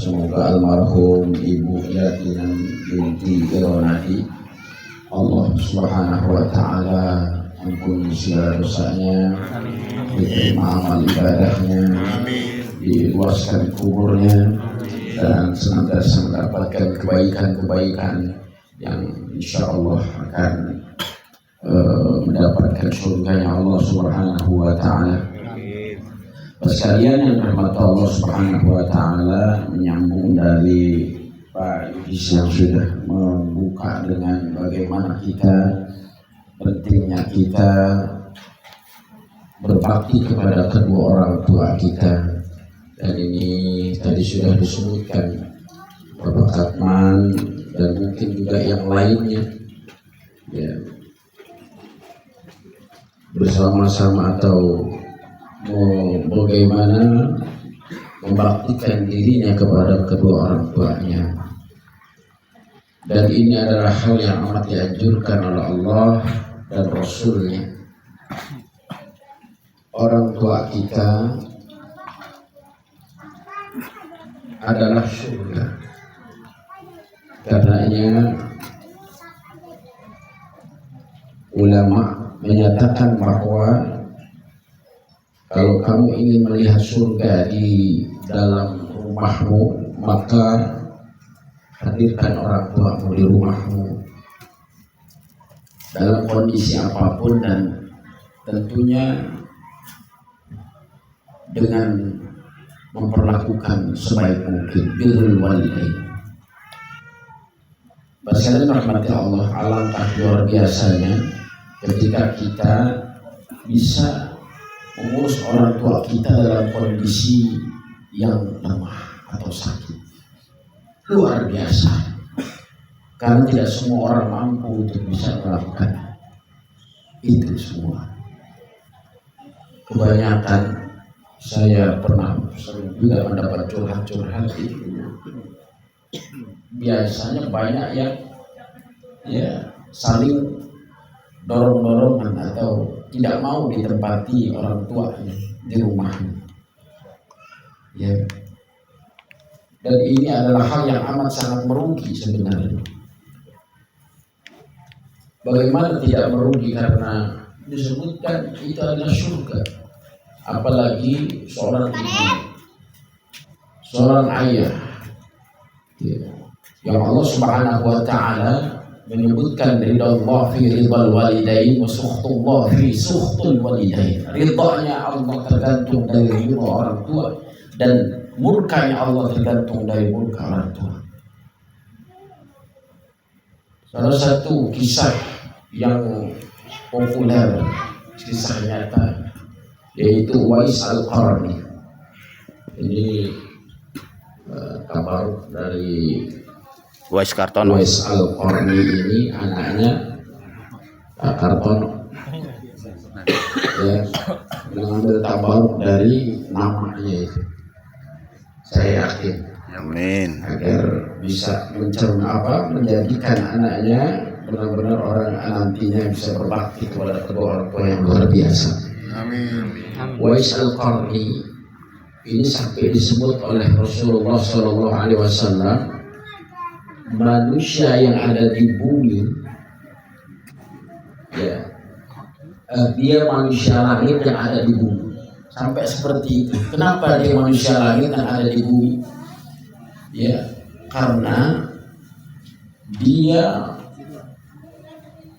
semoga almarhum Ibu Yatinah binti Ironadi Allah Subhanahu wa Ta'ala ampuni segala dosanya, diterima amal ibadahnya, diluaskan kuburnya, dan senantiasa mendapatkan kebaikan-kebaikan yang insya Allah akan mendapatkan surganya Allah Subhanahu wa Ta'ala. Sekalian yang dirahmati Allah Subhanahu wa Ta'ala, menyambung dari Pak Yudis yang sudah membuka dengan bagaimana pentingnya kita berbakti kepada kedua orang tua kita. Dan ini tadi sudah disebutkan Bapak Katman dan mungkin juga yang lainnya, ya, bersama-sama atau bagaimana membaktikan dirinya kepada kedua orang tuanya. Dan ini adalah hal yang amat dianjurkan oleh Allah dan Rasulnya. Orang tua kita adalah surga. Karenanya ulama menyatakan bahwa kalau kamu ingin melihat surga di dalam rumahmu, maka hadirkan orang tuamu di rumahmu dalam kondisi apapun, dan tentunya dengan memperlakukan sebaik mungkin birrul walidain. Sekalian rahmati Allah, alangkah luar biasanya ketika kita bisa mengurus orang tua kita dalam kondisi yang lemah atau sakit. Luar biasa, karena tidak semua orang mampu untuk bisa melakukan itu semua. Kebanyakan saya pernah sering juga mendapat curhat-curhat itu. Biasanya banyak yang saling dorong-dorongan atau tidak mau ditempati orang tuanya di rumahnya. Ya. Dan ini adalah hal yang amat sangat merugi sebenarnya. Bagaimana tidak merugi, karena disebutkan itu adalah surga. Apalagi seorang ibu, seorang ayah, ya, yang Allah Subhanahu wa Ta'ala menyebutkan ridha fi ridhal walidain wa sukhtullah fi sukhtul walidain. Ridhanya Allah tergantung dari ridha orang tua, dan murkanya Allah tergantung dari murka orang tua. Salah satu kisah yang populer, kisah nyata, yaitu Uwais Al-Qarni. Ini kabar dari Uwais Kartono. Uwais Al-Qarni ini anaknya Kartono, ya, mengambil tabaruk dari namanya itu. Saya yakin, amin, agar bisa menjadikan anaknya benar-benar orang nantinya bisa berbakti kepada kedua orang tua yang luar biasa. amin. Uwais Al-Qarni ini sampai disebut oleh Rasulullah SAW manusia yang ada di bumi, ya, dia manusia langit yang ada di bumi. Sampai seperti itu. Kenapa dia manusia langit yang ada di bumi? Ya, karena dia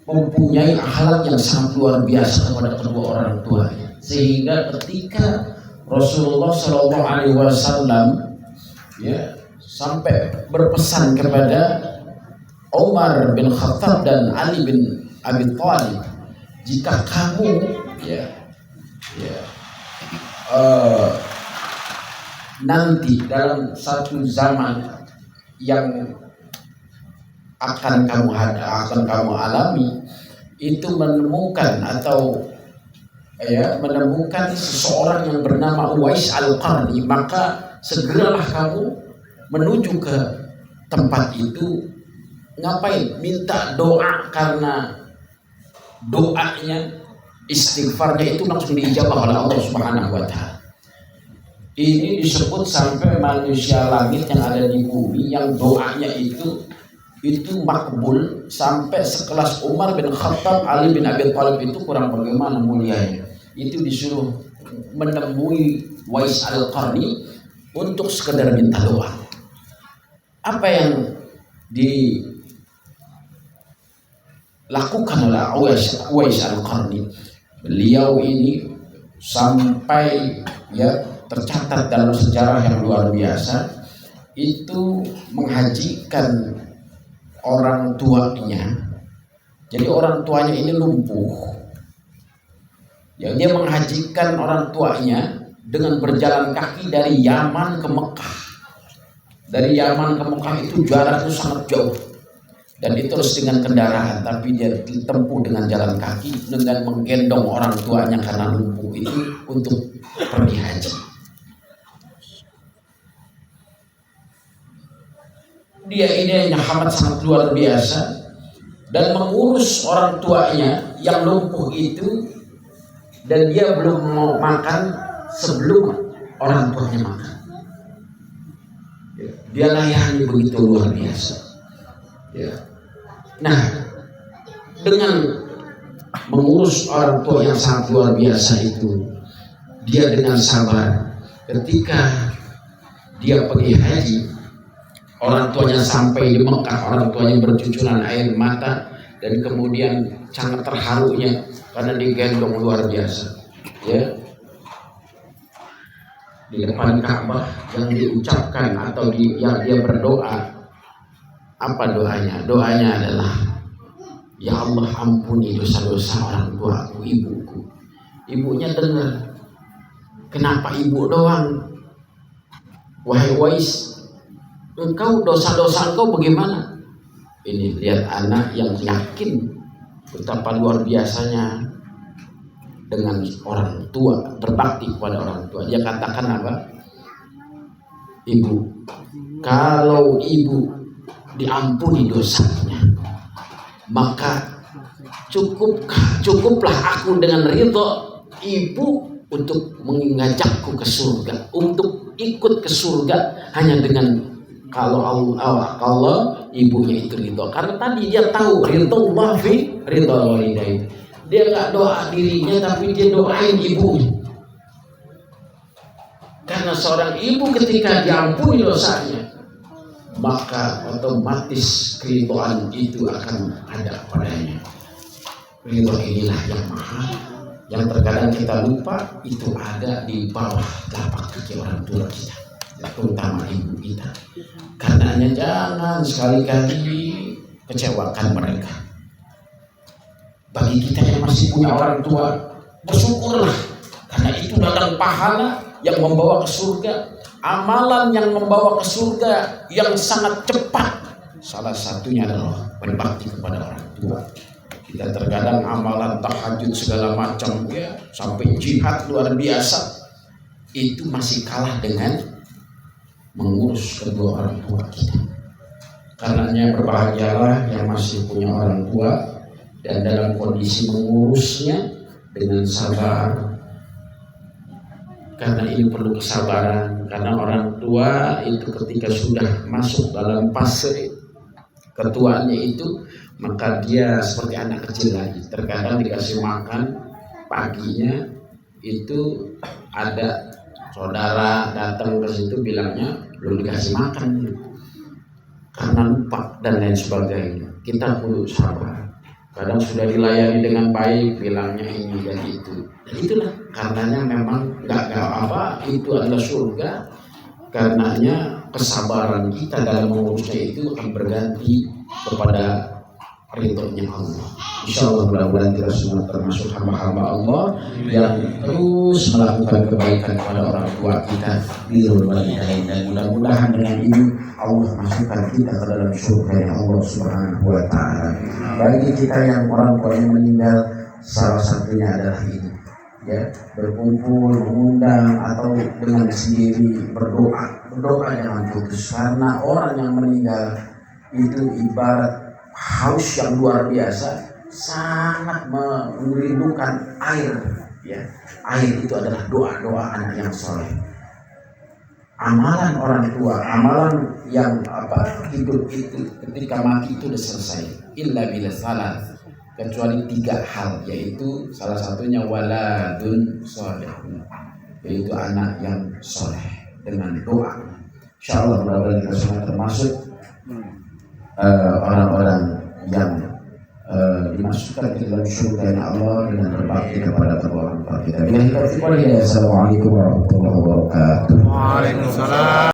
mempunyai akhlak yang sangat luar biasa kepada kedua orang tuanya, sehingga ketika Rasulullah SAW ya sampai berpesan kepada Umar bin Khattab dan Ali bin Abi Thalib, jika kamu nanti dalam satu zaman yang akan kamu alami itu menemukan seseorang yang bernama Uwais Al-Qarni, maka segeralah kamu menuju ke tempat itu. Ngapain? Minta doa, karena doanya, istighfarnya itu langsung diijabah oleh Allah Subhanahu wa Ta'ala. Ini disebut sampai manusia langit yang ada di bumi yang doanya itu makbul sampai sekelas Umar bin Khattab, Ali bin Abi Thalib itu kurang bagaimana mulianya. Itu disuruh menemui Uwais Al-Qarni untuk sekedar minta doa. Apa yang dilakukan oleh Uwais Al-Qarni? Beliau ini sampai tercatat dalam sejarah yang luar biasa, itu menghajikan orang tuanya. Jadi orang tuanya ini lumpuh. Ya, dia menghajikan orang tuanya dengan berjalan kaki dari Yaman ke Mekah. Dari Yaman ke Mekah itu jaraknya sangat jauh. Dan itu harus dengan kendaraan, tapi dia ditempuh dengan jalan kaki dengan menggendong orang tuanya karena lumpuh itu untuk pergi haji. Dia ini amat sangat luar biasa dan mengurus orang tuanya yang lumpuh itu, dan dia belum mau makan sebelum orang tuanya makan. Dia layani begitu luar biasa. Nah, dengan mengurus orang tua yang sangat luar biasa itu, dia dengan sabar. Ketika dia pergi haji, orang tuanya sampai di Mekah, orang tuanya bercucuran air mata dan kemudian sangat terharunya karena digendong luar biasa. Ya, di depan Ka'bah yang diucapkan atau yang dia berdoa, apa doanya? Doanya adalah, ya Allah, ampuni dosa-dosa orang tuaku, ibuku. Ibunya dengar, kenapa ibu doang? Wahai Uwais, engkau dosa-dosa engkau bagaimana? Ini lihat anak yang yakin betapa luar biasanya dengan orang tua, berbakti kepada orang tua. Dia katakan apa? Ibu, kalau ibu diampuni dosanya, maka cukuplah aku dengan ridho ibu untuk mengajakku ke surga, untuk ikut ke surga hanya dengan kalau ibunya itu ridho. Karena tadi dia tahu ridho Allah fi ridho walidain. Dia nggak doa dirinya, tapi dia doain ibunya. Karena seorang ibu ketika diampuni dosanya, maka otomatis keridhaan itu akan ada padanya. Ridho inilah yang mahal, yang terkadang kita lupa itu ada di bawah telapak kaki orang tua kita, terutama ibu kita. Karenanya jangan sekali-kali kecewakan mereka. Bagi kita yang masih punya orang tua, bersyukurlah, karena itu datang pahala yang membawa ke surga, amalan yang membawa ke surga yang sangat cepat. Salah satunya adalah berbakti kepada orang tua. Kita terkadang amalan tahajud segala macam, ya, sampai jihad luar biasa, itu masih kalah dengan mengurus kedua orang tua kita. Karenanya berbahagialah yang masih punya orang tua dan dalam kondisi mengurusnya dengan sabar. Karena ini perlu kesabaran, karena orang tua itu ketika sudah masuk dalam fase ketuaannya itu, maka dia seperti anak kecil lagi. Terkadang dikasih makan paginya itu ada saudara datang ke situ bilangnya belum dikasih makan karena lupa dan lain sebagainya. Kita perlu sabar. Kadang sudah dilayani dengan baik, bilangnya ini dan itu. Dan itulah karenanya memang nggak apa, itu adalah surga. Karenanya kesabaran kita dalam mengurusnya itu akan berganti kepada ridhonya Allah. Insya Allah mudah-mudahan kita semua termasuk hamba-hamba Allah yang terus melakukan kebaikan kepada orang tua kita di walidain, dan mudah-mudahan dengan ini Allah masukkan kita ke dalam surga Allah Subhanahu wa Ta'ala. Bagi kita yang orang tuanya meninggal, salah satunya adalah ini, ya, berkumpul, mengundang atau dengan sendiri berdoa jangan putus, karena orang yang meninggal itu ibarat haus yang luar biasa, sangat merindukan air, ya. Air itu adalah doa-doa anak yang soleh. amalan orang tua, amalan yang hidup itu ketika mati itu sudah selesai. Illa bila salah, kecuali 3 hal, yaitu salah satunya waladun solehun, yaitu anak yang soleh dengan doa. Insyaallah mudah-mudahan kita semua termasuk orang-orang yang dimasukkan ke dalam surga Allah dengan berbakti kepada kedua orang tua kita. Assalamualaikum warahmatullahi wabarakatuh. Waalaikumsalam.